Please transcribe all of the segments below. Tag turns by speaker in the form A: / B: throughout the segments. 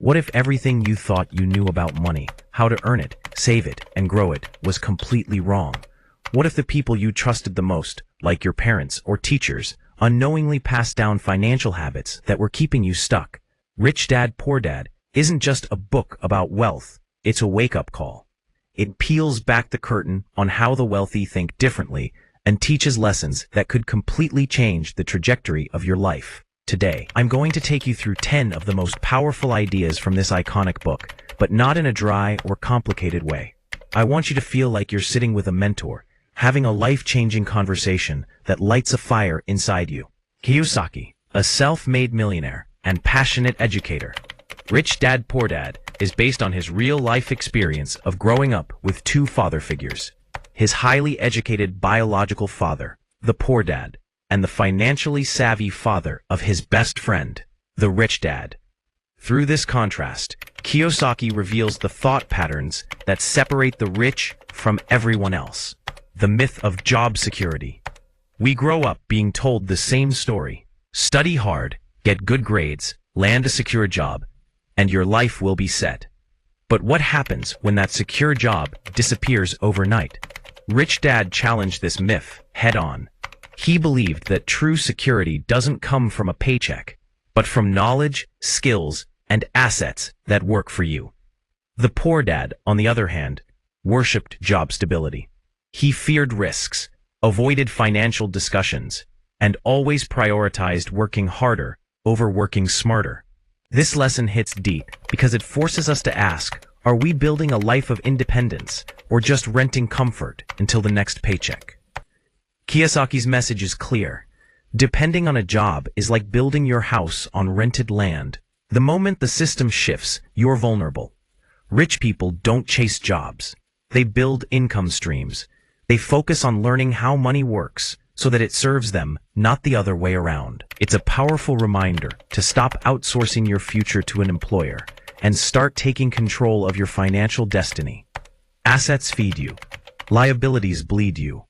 A: What if everything you thought you knew about money, how to earn it, save it, and grow it, was completely wrong? What if the people you trusted the most, like your parents or teachers, unknowingly passed down financial habits that were keeping you stuck? Rich Dad, Poor Dad isn't just a book about wealth, it's a wake-up call. It peels back the curtain on how the wealthy think differently and teaches lessons that could completely change the trajectory of your life. Today, I'm going to take you through 10 of the most powerful ideas from this iconic book, but not in a dry or complicated way. I want you to feel like you're sitting with a mentor, having a life-changing conversation that lights a fire inside you. Kiyosaki, a self-made millionaire and passionate educator. Rich Dad, Poor Dad is based on his real-life experience of growing up with two father figures. His highly educated biological father, the poor dad, and the financially savvy father of his best friend, the rich dad. Through this contrast, Kiyosaki reveals the thought patterns that separate the rich from everyone else. The myth of job security. We grow up being told the same story. Study hard, get good grades, land a secure job, and your life will be set. But what happens when that secure job disappears overnight? Rich Dad challenged this myth head-on. He believed that true security doesn't come from a paycheck, but from knowledge, skills, and assets that work for you. The Poor Dad, on the other hand, worshipped job stability. He feared risks, avoided financial discussions, and always prioritized working harder over working smarter. This lesson hits deep because it forces us to ask, are we building a life of independence or just renting comfort until the next paycheck? Kiyosaki's message is clear. Depending on a job is like building your house on rented land. The moment the system shifts, you're vulnerable. Rich people don't chase jobs. They build income streams. They focus on learning how money works so that it serves them, not the other way around. It's a powerful reminder to stop outsourcing your future to an employer and start taking control of your financial destiny. Assets feed you. Liabilities bleed you.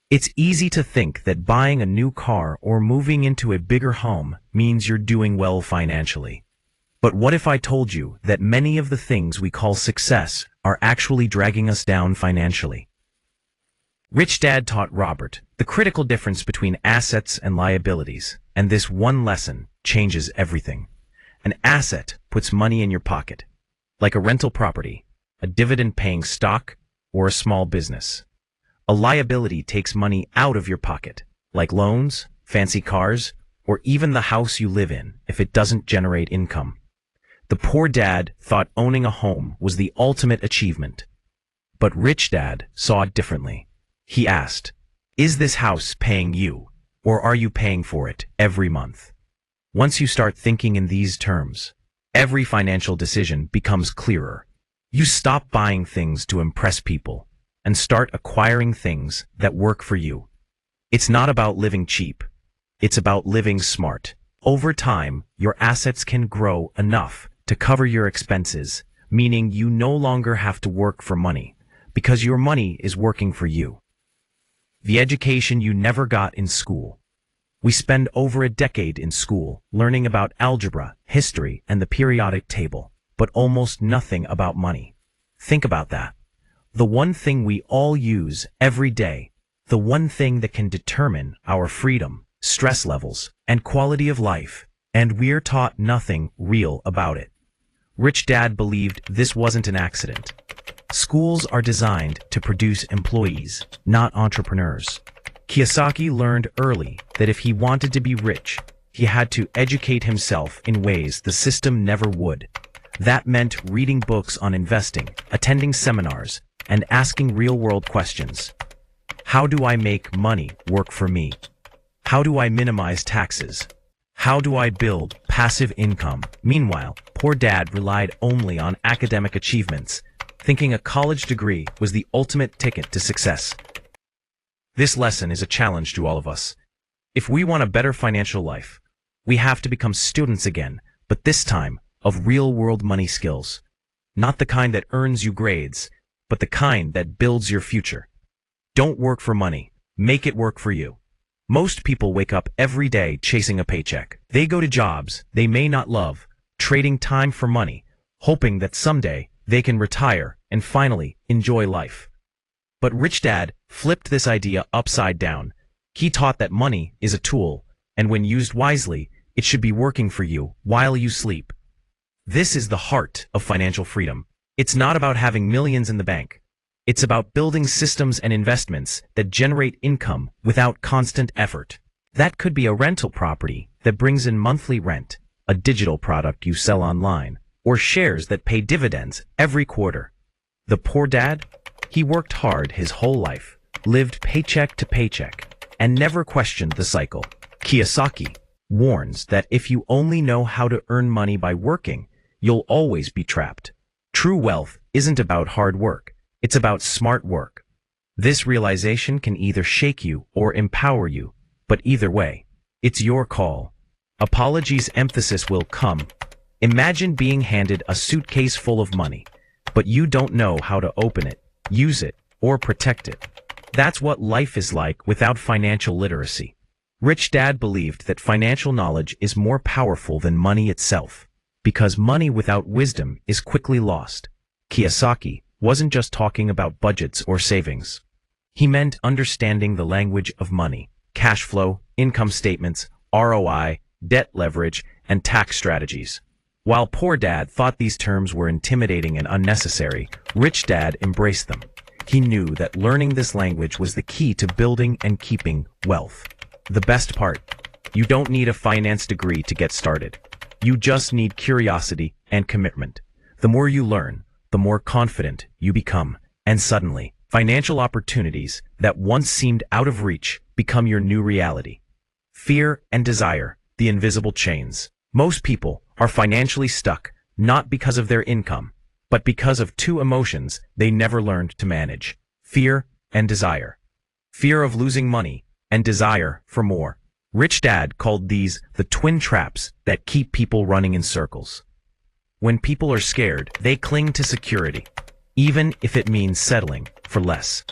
A: It's easy to think that buying a new car or moving into a bigger home means you're doing well financially. But what if I told you that many of the things we call success are actually dragging us down financially? Rich Dad taught Robert the critical difference between assets and liabilities, and this one lesson changes everything. An asset puts money in your pocket, like a rental property, a dividend-paying stock, or a small business. A liability takes money out of your pocket, like loans, fancy cars, or even the house you live in if it doesn't generate income. The Poor Dad thought owning a home was the ultimate achievement. But Rich Dad saw it differently. He asked, is this house paying you, or are you paying for it every month? Once you start thinking in these terms, every financial decision becomes clearer. You stop buying things to impress people and start acquiring things that work for you. It's not about living cheap. It's about living smart. Over time, your assets can grow enough to cover your expenses, meaning you no longer have to work for money because your money is working for you. The education you never got in school. We spend over a decade in school learning about algebra, history, and the periodic table, but almost nothing about money. Think about that. The one thing we all use every day, the one thing that can determine our freedom, stress levels, and quality of life, and we're taught nothing real about it. Rich Dad believed this wasn't an accident. Schools are designed to produce employees, not entrepreneurs. Kiyosaki learned early that if he wanted to be rich, he had to educate himself in ways the system never would. That meant reading books on investing, attending seminars, and asking real-world questions. How do I make money work for me? How do I minimize taxes? How do I build passive income? Meanwhile, Poor Dad relied only on academic achievements, thinking a college degree was the ultimate ticket to success. This lesson is a challenge to all of us. If we want a better financial life, we have to become students again, but this time of real-world money skills. Not the kind that earns you grades, but the kind that builds your future. Don't work for money. Make it work for you. Most people wake up every day chasing a paycheck. They go to jobs they may not love, trading time for money, hoping that someday they can retire and finally enjoy life. But Rich Dad flipped this idea upside down. He taught that money is a tool, and when used wisely, it should be working for you while you sleep. This is the heart of financial freedom. It's not about having millions in the bank. It's about building systems and investments that generate income without constant effort. That could be a rental property that brings in monthly rent, a digital product you sell online, or shares that pay dividends every quarter. The poor dad? He worked hard his whole life, lived paycheck to paycheck, and never questioned the cycle. Kiyosaki warns that if you only know how to earn money by working, you'll always be trapped. True wealth isn't about hard work. It's about smart work. This realization can either shake you or empower you, but either way, it's your call. Apologies emphasis will come. Imagine being handed a suitcase full of money, but you don't know how to open it, use it, or protect it. That's what life is like without financial literacy. Rich Dad believed that financial knowledge is more powerful than money itself, because money without wisdom is quickly lost. Kiyosaki wasn't just talking about budgets or savings. He meant understanding the language of money, cash flow, income statements, ROI, debt leverage, and tax strategies. While Poor Dad thought these terms were intimidating and unnecessary, Rich Dad embraced them. He knew that learning this language was the key to building and keeping wealth. The best part, you don't need a finance degree to get started. You just need curiosity and commitment. The more you learn, the more confident you become, and suddenly, financial opportunities that once seemed out of reach become your new reality. Fear and desire, the invisible chains. Most people are financially stuck, not because of their income, but because of two emotions they never learned to manage: fear and desire. Fear of losing money and desire for more. Rich Dad called these the twin traps that keep people running in circles. When people are scared, they cling to security, even if it means settling for less.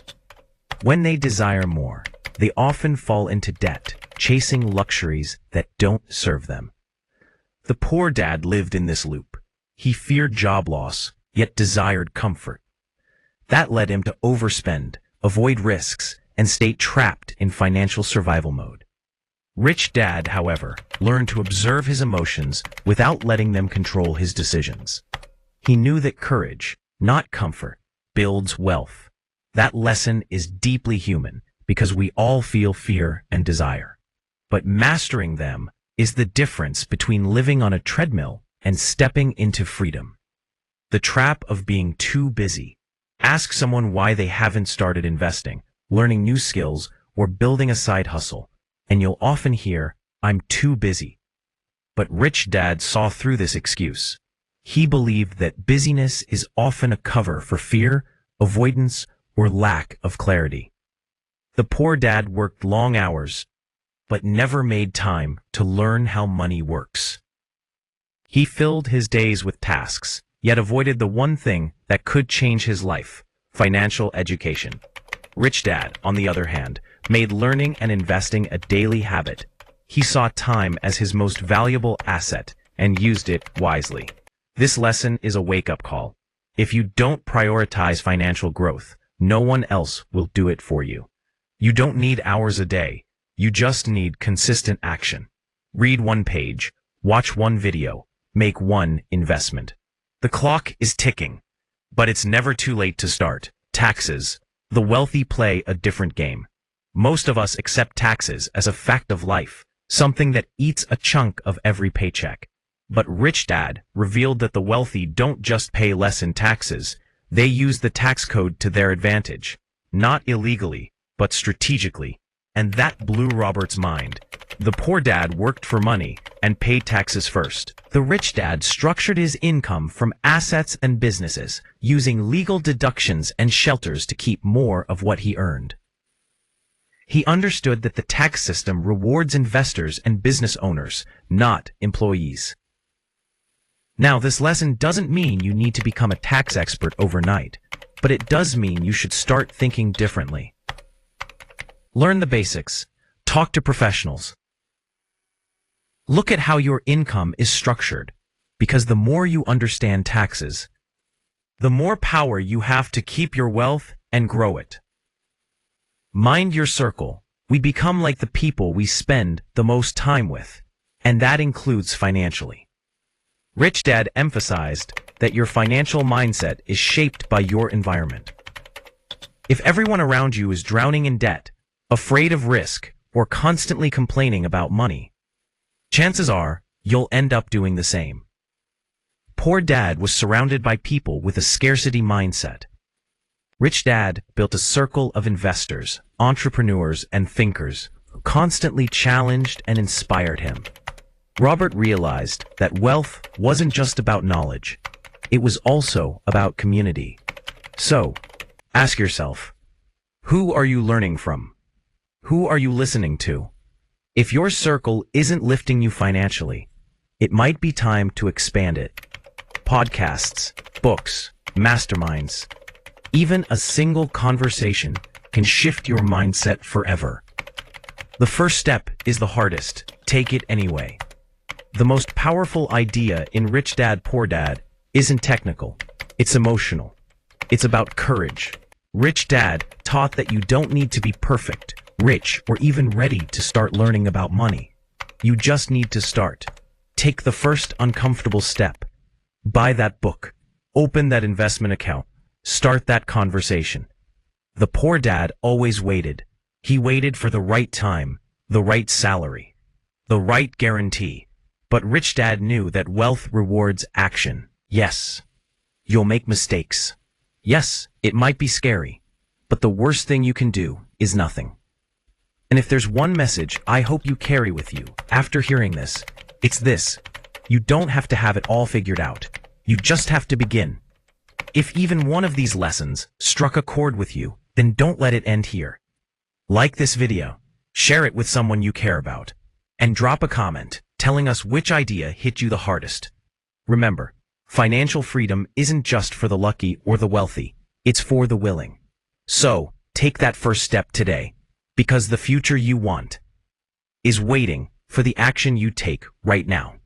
A: When they desire more, they often fall into debt, chasing luxuries that don't serve them. The poor dad lived in this loop. He feared job loss, yet desired comfort. That led him to overspend, avoid risks, and stay trapped in financial survival mode. Rich Dad, however, learned to observe his emotions without letting them control his decisions. He knew that courage, not comfort, builds wealth. That lesson is deeply human because we all feel fear and desire. But mastering them is the difference between living on a treadmill and stepping into freedom. The trap of being too busy. Ask someone why they haven't started investing, learning new skills, or building a side hustle, and you'll often hear, "I'm too busy." But Rich Dad saw through this excuse. He believed that busyness is often a cover for fear, avoidance, or lack of clarity. The poor dad worked long hours, but never made time to learn how money works. He filled his days with tasks, yet avoided the one thing that could change his life: financial education. Rich Dad, on the other hand, made learning and investing a daily habit. He saw time as his most valuable asset and used it wisely. This lesson is a wake-up call. If you don't prioritize financial growth, no one else will do it for you. You don't need hours a day. You just need consistent action. Read one page, watch one video, make one investment. The clock is ticking, but it's never too late to start. Taxes. The wealthy play a different game. Most of us accept taxes as a fact of life, something that eats a chunk of every paycheck. But Rich Dad revealed that the wealthy don't just pay less in taxes, they use the tax code to their advantage. Not illegally, but strategically. And that blew Robert's mind. The poor dad worked for money and paid taxes first. The rich dad structured his income from assets and businesses, using legal deductions and shelters to keep more of what he earned. He understood that the tax system rewards investors and business owners, not employees. Now, this lesson doesn't mean you need to become a tax expert overnight, but it does mean you should start thinking differently. Learn the basics. Talk to professionals. Look at how your income is structured. Because the more you understand taxes, the more power you have to keep your wealth and grow it. Mind your circle. We become like the people we spend the most time with, and that includes financially. Rich Dad emphasized that your financial mindset is shaped by your environment. If everyone around you is drowning in debt, afraid of risk, or constantly complaining about money, chances are you'll end up doing the same. Poor Dad was surrounded by people with a scarcity mindset. Rich Dad built a circle of investors, entrepreneurs, and thinkers who constantly challenged and inspired him. Robert realized that wealth wasn't just about knowledge. It was also about community. So, ask yourself, who are you learning from? Who are you listening to? If your circle isn't lifting you financially, it might be time to expand it. Podcasts, books, masterminds, even a single conversation can shift your mindset forever. The first step is the hardest. Take it anyway. The most powerful idea in Rich Dad, Poor Dad isn't technical. It's emotional. It's about courage. Rich Dad taught that you don't need to be perfect, rich, or even ready to start learning about money. You just need to start. Take the first uncomfortable step. Buy that book. Open that investment account. Start that conversation. The poor dad always waited. He waited for the right time, the right salary, the right guarantee. But Rich Dad knew that wealth rewards action. Yes, you'll make mistakes. Yes, it might be scary, but the worst thing you can do is nothing. And if there's one message I hope you carry with you after hearing this, it's this. You don't have to have it all figured out. You just have to begin. If even one of these lessons struck a chord with you, then don't let it end here. Like this video, share it with someone you care about, and drop a comment telling us which idea hit you the hardest. Remember, financial freedom isn't just for the lucky or the wealthy, it's for the willing. So, take that first step today, because the future you want is waiting for the action you take right now.